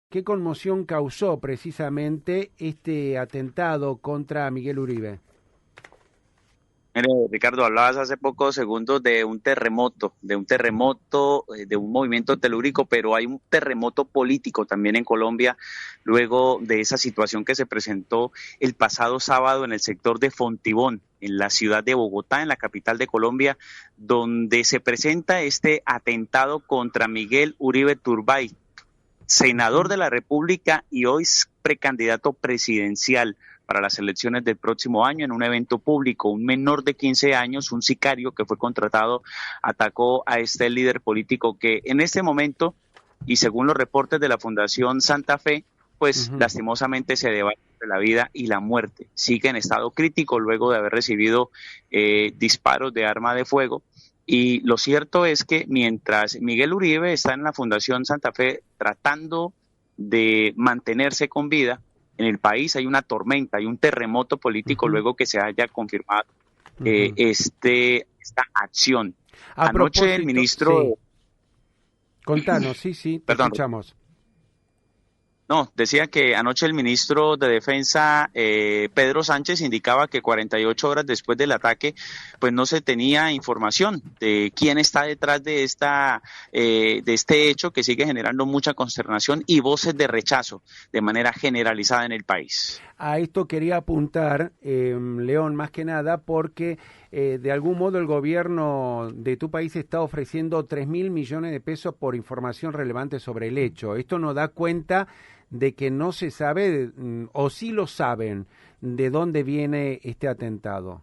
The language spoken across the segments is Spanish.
¿Qué conmoción causó precisamente este atentado contra Miguel Uribe? Mire, Ricardo, hablabas hace pocos segundos de un terremoto, de un movimiento telúrico, pero hay un terremoto político también en Colombia, luego de esa situación que se presentó el pasado sábado en el sector de Fontibón, en la ciudad de Bogotá, en la capital de Colombia, donde se presenta este atentado contra Miguel Uribe Turbay, senador de la República y hoy precandidato presidencial para las elecciones del próximo año en un evento público. Un menor de 15 años, un sicario que fue contratado, atacó a este líder político que en este momento, y según los reportes de la Fundación Santa Fe, pues Ujú. lastimosamente se debate entre la vida y la muerte. Sigue en estado crítico luego de haber recibido disparos de arma de fuego. Y lo cierto es que mientras Miguel Uribe está en la Fundación Santa Fe tratando de mantenerse con vida, en el país hay una tormenta, hay un terremoto político Ujú, luego que se haya confirmado ujú. esta acción. A Anoche el propósito, ministro, sí, contanos, sí, sí, te perdón, escuchamos. no, decía que anoche el ministro de Defensa, Pedro Sánchez, indicaba que 48 horas después del ataque, pues no se tenía información de quién está detrás de este hecho que sigue generando mucha consternación y voces de rechazo de manera generalizada en el país. A esto quería apuntar, León, más que nada, porque de algún modo el gobierno de tu país está ofreciendo 3.000 millones de pesos por información relevante sobre el hecho. Esto nos da cuenta de que no se sabe, o sí lo saben, de dónde viene este atentado.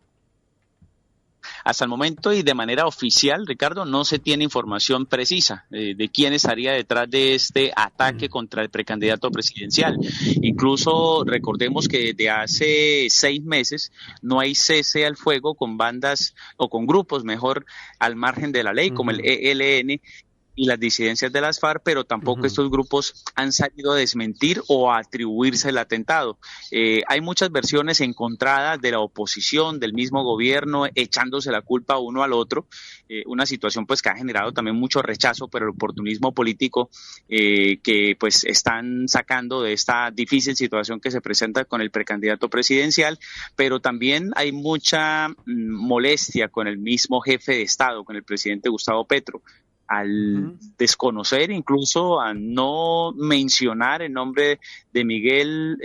Hasta el momento y de manera oficial, Ricardo, no se tiene información precisa de quién estaría detrás de este ataque contra el precandidato presidencial. Incluso recordemos que desde hace 6 meses no hay cese al fuego con bandas o con grupos, mejor, al margen de la ley, como el Ujú, ELN y las disidencias de las FARC, pero tampoco ujú. estos grupos han salido a desmentir o a atribuirse el atentado. Hay muchas versiones encontradas de la oposición, del mismo gobierno, echándose la culpa uno al otro, una situación pues que ha generado también mucho rechazo por el oportunismo político que pues están sacando de esta difícil situación que se presenta con el precandidato presidencial, pero también hay mucha molestia con el mismo jefe de Estado, con el presidente Gustavo Petro, al Ujú. desconocer, incluso a no mencionar el nombre de de Miguel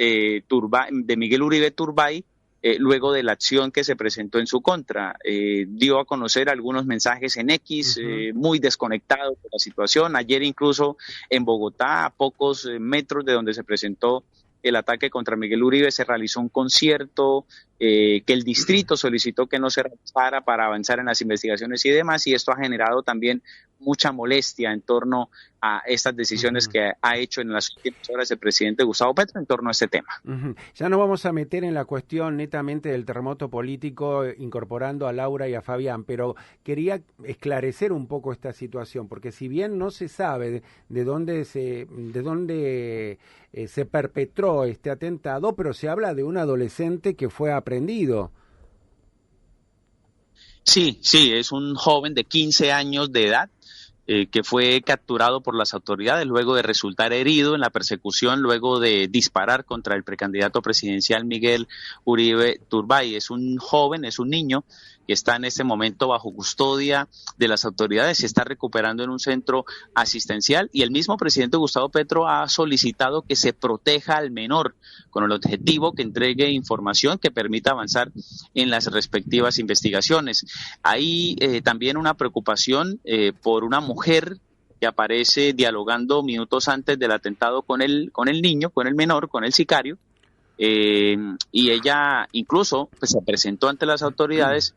Uribe Turbay, luego de la acción que se presentó en su contra. Dio a conocer algunos mensajes en X, Ujú. muy desconectados de la situación. Ayer incluso en Bogotá, a pocos metros de donde se presentó el ataque contra Miguel Uribe, se realizó un concierto que el distrito solicitó que no se realizara para avanzar en las investigaciones y demás, y esto ha generado también mucha molestia en torno a estas decisiones Ujú. que ha hecho en las últimas horas el presidente Gustavo Petro en torno a este tema. Ujú. Ya nos vamos a meter en la cuestión netamente del terremoto político, incorporando a Laura y a Fabián, pero quería esclarecer un poco esta situación, porque si bien no se sabe de dónde se perpetró este atentado, pero se habla de un adolescente que fue aprehendido. Sí, sí, es un joven de 15 años de edad que fue capturado por las autoridades luego de resultar herido en la persecución, luego de disparar contra el precandidato presidencial Miguel Uribe Turbay. Es un joven, es un niño que está en este momento bajo custodia de las autoridades, se está recuperando en un centro asistencial y el mismo presidente Gustavo Petro ha solicitado que se proteja al menor con el objetivo que entregue información que permita avanzar en las respectivas investigaciones. Hay también una preocupación por una mujer que aparece dialogando minutos antes del atentado con el niño, con el menor, con el sicario, y ella incluso pues, se presentó ante las autoridades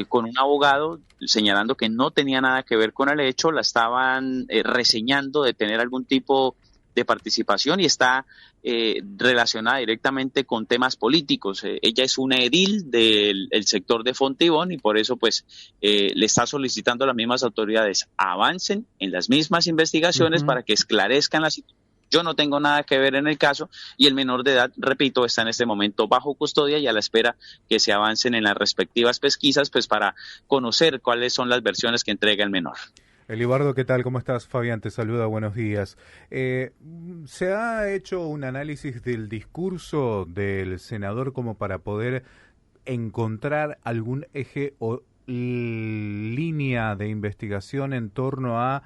con un abogado señalando que no tenía nada que ver con el hecho, la estaban reseñando de tener algún tipo de participación y está relacionada directamente con temas políticos. Ella es una edil del el sector de Fontibón y por eso pues le está solicitando a las mismas autoridades avancen en las mismas investigaciones Ujú. para que esclarezcan la situación. Yo no tengo nada que ver en el caso y el menor de edad, repito, está en este momento bajo custodia y a la espera que se avancen en las respectivas pesquisas, pues para conocer cuáles son las versiones que entrega el menor. Elibardo, ¿qué tal? ¿Cómo estás? Fabián te saluda, buenos días. ¿Se ha hecho un análisis del discurso del senador como para poder encontrar algún eje o línea de investigación en torno a,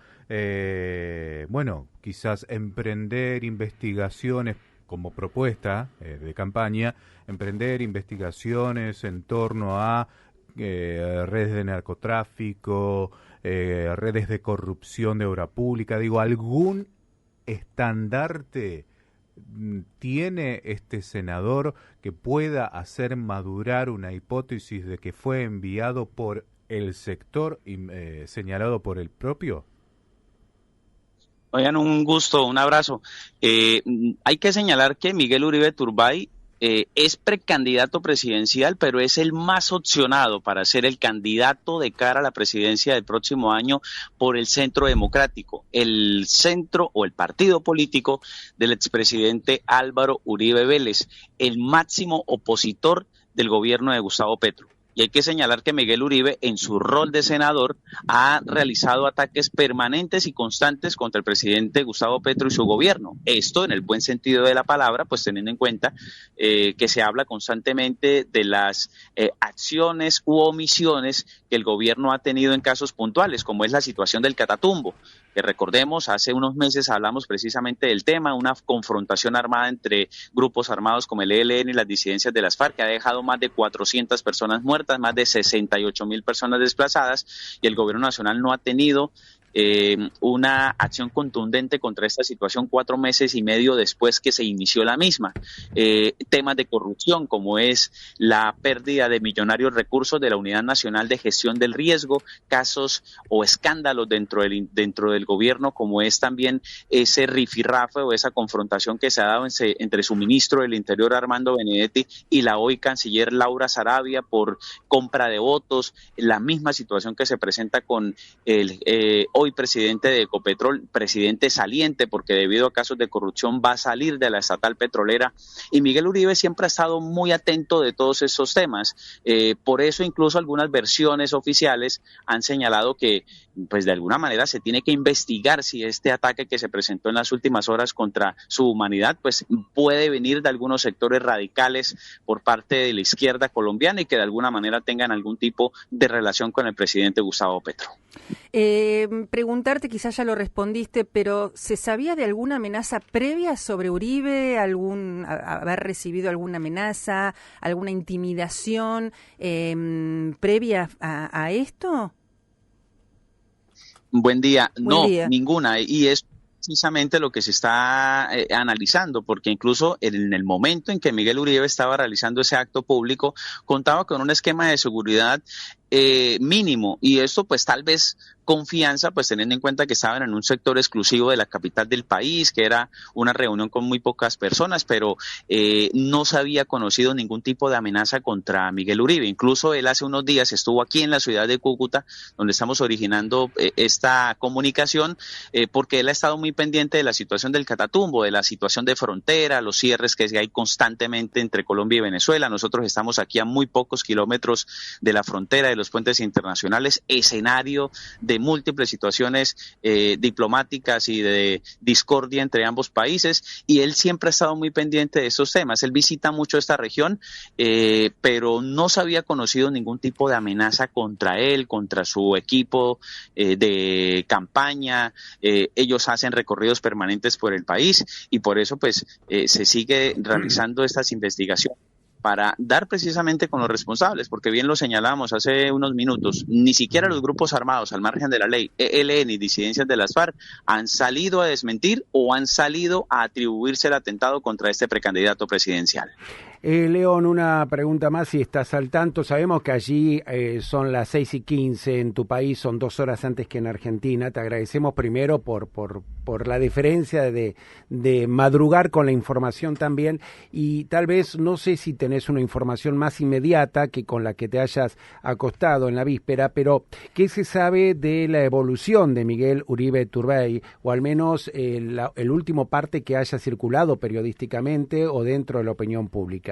quizás emprender investigaciones como propuesta de campaña, emprender investigaciones en torno a redes de narcotráfico, redes de corrupción de obra pública, digo, algún estandarte tiene este senador que pueda hacer madurar una hipótesis de que fue enviado por el sector señalado por el propio? Oigan, un gusto, un abrazo. Hay que señalar que Miguel Uribe Turbay es precandidato presidencial, pero es el más opcionado para ser el candidato de cara a la presidencia del próximo año por el Centro Democrático, el centro o el partido político del expresidente Álvaro Uribe Vélez, el máximo opositor del gobierno de Gustavo Petro. Y hay que señalar que Miguel Uribe, en su rol de senador, ha realizado ataques permanentes y constantes contra el presidente Gustavo Petro y su gobierno. Esto, en el buen sentido de la palabra, pues teniendo en cuenta que se habla constantemente de las acciones u omisiones que el gobierno ha tenido en casos puntuales, como es la situación del Catatumbo, que recordemos, hace unos meses hablamos precisamente del tema, una confrontación armada entre grupos armados como el ELN y las disidencias de las FARC, que ha dejado más de 400 personas muertas, más de 68.000 personas desplazadas, y el gobierno nacional no ha tenido una acción contundente contra esta situación 4 meses y medio después que se inició la misma. Temas de corrupción, como es la pérdida de millonarios recursos de la Unidad Nacional de Gestión del Riesgo, casos o escándalos dentro del gobierno, como es también ese rifirrafe o esa confrontación que se ha dado entre su ministro del Interior, Armando Benedetti, y la hoy canciller Laura Sarabia por compra de votos, la misma situación que se presenta con el hoy presidente de Ecopetrol, presidente saliente, porque debido a casos de corrupción va a salir de la estatal petrolera, y Miguel Uribe siempre ha estado muy atento de todos esos temas. Por eso incluso algunas versiones oficiales han señalado que pues de alguna manera se tiene que investigar si este ataque que se presentó en las últimas horas contra su humanidad pues puede venir de algunos sectores radicales por parte de la izquierda colombiana y que de alguna manera tengan algún tipo de relación con el presidente Gustavo Petro. Preguntarte, quizás ya lo respondiste, pero ¿se sabía de alguna amenaza previa sobre Uribe? ¿Haber recibido alguna amenaza, alguna intimidación previa a esto? Buen día. Buen No, día. ninguna. Y es precisamente lo que se está analizando, porque incluso en el momento en que Miguel Uribe estaba realizando ese acto público, contaba con un esquema de seguridad mínimo, y esto pues tal vez confianza, pues teniendo en cuenta que estaban en un sector exclusivo de la capital del país, que era una reunión con muy pocas personas, pero no se había conocido ningún tipo de amenaza contra Miguel Uribe. Incluso él hace unos días estuvo aquí en la ciudad de Cúcuta, donde estamos originando esta comunicación, porque él ha estado muy pendiente de la situación del Catatumbo, de la situación de frontera, los cierres que hay constantemente entre Colombia y Venezuela. Nosotros estamos aquí a muy pocos kilómetros de la frontera, de los puentes internacionales, escenario de múltiples situaciones diplomáticas y de discordia entre ambos países, y él siempre ha estado muy pendiente de esos temas. Él visita mucho esta región, pero no se había conocido ningún tipo de amenaza contra él, contra su equipo de campaña. Ellos hacen recorridos permanentes por el país y por eso pues se sigue realizando estas investigaciones para dar precisamente con los responsables, porque bien lo señalamos hace unos minutos, ni siquiera los grupos armados, al margen de la ley, ELN y disidencias de las FARC, han salido a desmentir o han salido a atribuirse el atentado contra este precandidato presidencial. León, una pregunta más, si estás al tanto. Sabemos que allí son las 6:15 en tu país, son 2 horas antes que en Argentina. Te agradecemos primero por la deferencia de madrugar con la información también, y tal vez, no sé si tenés una información más inmediata que con la que te hayas acostado en la víspera, pero ¿qué se sabe de la evolución de Miguel Uribe Turbay, o al menos el último parte que haya circulado periodísticamente o dentro de la opinión pública?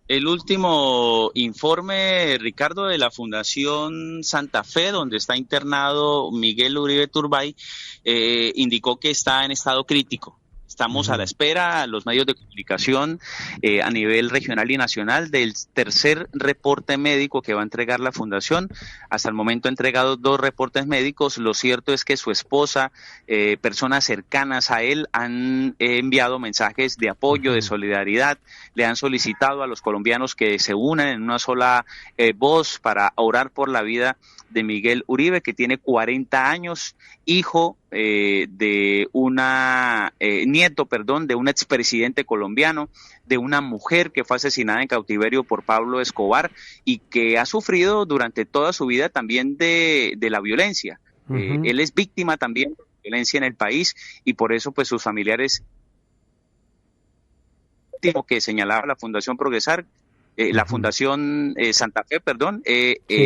El último informe, Ricardo, de la Fundación Santa Fe, donde está internado Miguel Uribe Turbay, indicó que está en estado crítico. Estamos a la espera, los medios de comunicación a nivel regional y nacional, del tercer reporte médico que va a entregar la Fundación. Hasta el momento ha entregado 2 reportes médicos. Lo cierto es que su esposa, personas cercanas a él, han enviado mensajes de apoyo, de solidaridad. Le han solicitado a los colombianos que se unan en una sola voz para orar por la vida de Miguel Uribe, que tiene 40 años, hijo de una nieto, de un expresidente colombiano, de una mujer que fue asesinada en cautiverio por Pablo Escobar y que ha sufrido durante toda su vida también de la violencia. Él es víctima también de violencia en el país y por eso pues sus familiares, que señalaba la Fundación Progresar, la Fundación Santa Fe,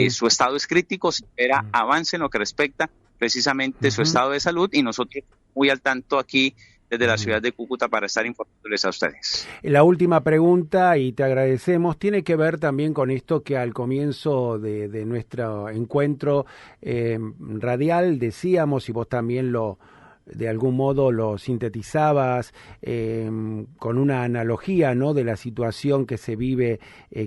su estado es crítico, se espera avance en lo que respecta precisamente su estado de salud y nosotros muy al tanto aquí desde la ciudad de Cúcuta para estar informándoles a ustedes. La última pregunta, y te agradecemos, tiene que ver también con esto que al comienzo de nuestro encuentro radial decíamos, y vos también de algún modo lo sintetizabas con una analogía, ¿no?, de la situación que se vive,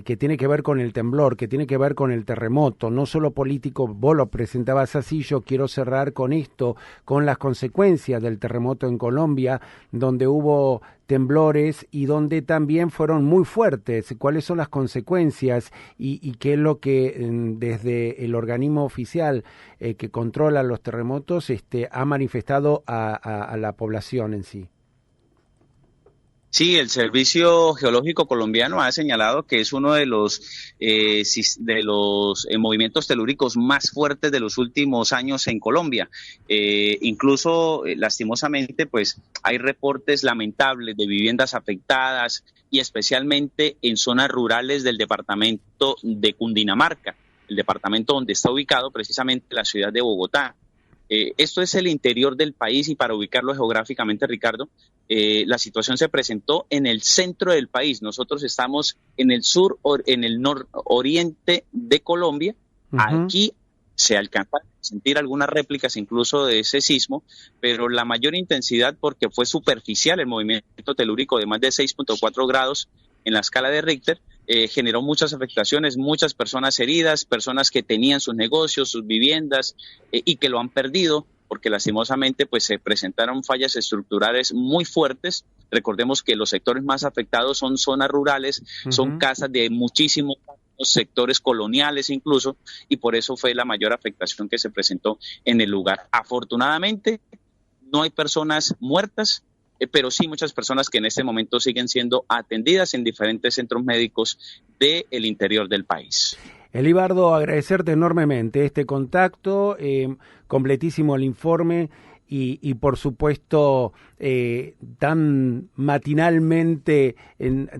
que tiene que ver con el temblor, que tiene que ver con el terremoto, no solo político. Vos lo presentabas así, yo quiero cerrar con esto, con las consecuencias del terremoto en Colombia, donde hubo temblores y donde también fueron muy fuertes. ¿Cuáles son las consecuencias y qué es lo que desde el organismo oficial que controla los terremotos ha manifestado a la población en sí? Sí, el Servicio Geológico Colombiano ha señalado que es uno de los movimientos telúricos más fuertes de los últimos años en Colombia. Incluso, lastimosamente, pues hay reportes lamentables de viviendas afectadas y especialmente en zonas rurales del departamento de Cundinamarca, el departamento donde está ubicado precisamente la ciudad de Bogotá. Esto es el interior del país y para ubicarlo geográficamente, Ricardo, la situación se presentó en el centro del país. Nosotros estamos en el sur, en el nororiente de Colombia. Aquí se alcanza a sentir algunas réplicas incluso de ese sismo, pero la mayor intensidad, porque fue superficial el movimiento telúrico de más de 6.4 grados en la escala de Richter, generó muchas afectaciones, muchas personas heridas, personas que tenían sus negocios, sus viviendas y que lo han perdido porque lastimosamente pues se presentaron fallas estructurales muy fuertes. Recordemos que los sectores más afectados son zonas rurales, son casas de muchísimos sectores coloniales incluso, y por eso fue la mayor afectación que se presentó en el lugar. Afortunadamente no hay personas muertas, pero sí muchas personas que en este momento siguen siendo atendidas en diferentes centros médicos del interior del país. Elibardo, agradecerte enormemente este contacto, completísimo el informe y por supuesto tan matinalmente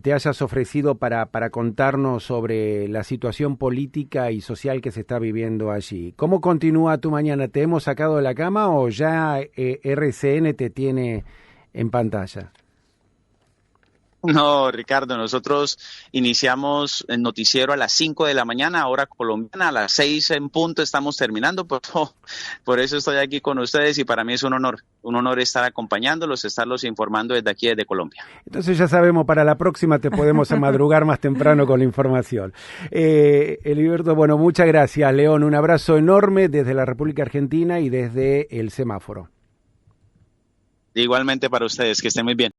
te hayas ofrecido para contarnos sobre la situación política y social que se está viviendo allí. ¿Cómo continúa tu mañana? ¿Te hemos sacado de la cama o ya RCN te tiene en pantalla? No, Ricardo, nosotros iniciamos el noticiero a las 5 de la mañana, hora colombiana, a las 6 en punto estamos terminando, por eso estoy aquí con ustedes y para mí es un honor estar acompañándolos, estarlos informando desde aquí, desde Colombia. Entonces ya sabemos, para la próxima te podemos madrugar más temprano con la información. Eliberto, bueno, muchas gracias, León, un abrazo enorme desde la República Argentina y desde el semáforo. Igualmente para ustedes, que estén muy bien.